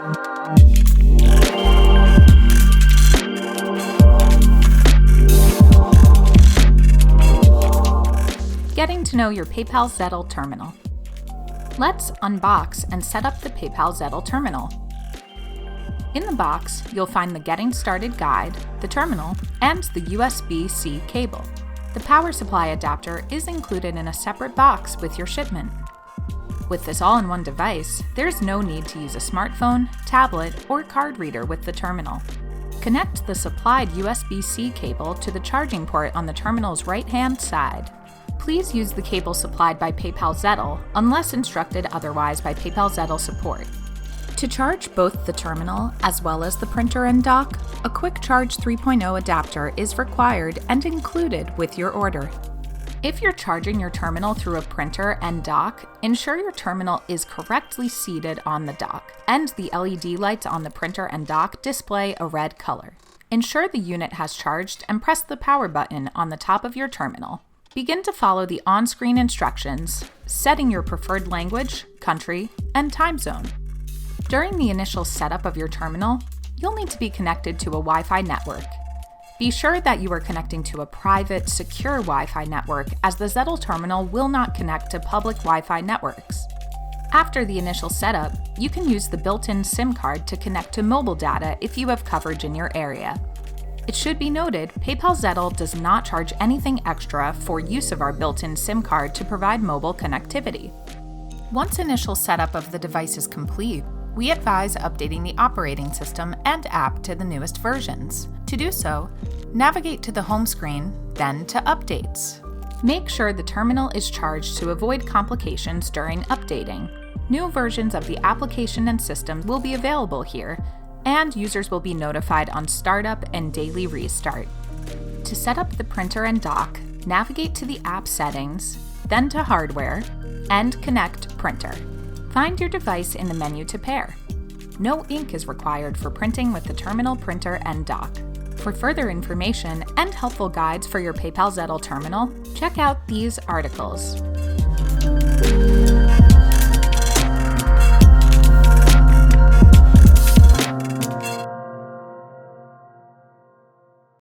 Getting to know your PayPal Zettle terminal. Let's unbox and set up the PayPal Zettle terminal. In the box, you'll find the Getting Started guide, the terminal, and the USB-C cable. The power supply adapter is included in a separate box with your shipment. With this all-in-one device, there's no need to use a smartphone, tablet, or card reader with the terminal. Connect the supplied USB-C cable to the charging port on the terminal's right-hand side. Please use the cable supplied by PayPal Zettle unless instructed otherwise by PayPal Zettle support. To charge both the terminal as well as the printer and dock, a Quick Charge 3.0 adapter is required and included with your order. If you're charging your terminal through a printer and dock, ensure your terminal is correctly seated on the dock, and the LED lights on the printer and dock display a red color. Ensure the unit has charged and press the power button on the top of your terminal. Begin to follow the on-screen instructions, setting your preferred language, country, and time zone. During the initial setup of your terminal, you'll need to be connected to a Wi-Fi network. Be sure that you are connecting to a private, secure Wi-Fi network, as the Zettle terminal will not connect to public Wi-Fi networks. After the initial setup, you can use the built-in SIM card to connect to mobile data if you have coverage in your area. It should be noted, PayPal Zettle does not charge anything extra for use of our built-in SIM card to provide mobile connectivity. Once initial setup of the device is complete, we advise updating the operating system and app to the newest versions. To do so, navigate to the home screen, then to Updates. Make sure the terminal is charged to avoid complications during updating. New versions of the application and system will be available here, and users will be notified on startup and daily restart. To set up the printer and dock, navigate to the app settings, then to hardware, and connect printer. Find your device in the menu to pair. No ink is required for printing with the terminal, printer, and dock. For further information and helpful guides for your PayPal Zettle terminal, check out these articles.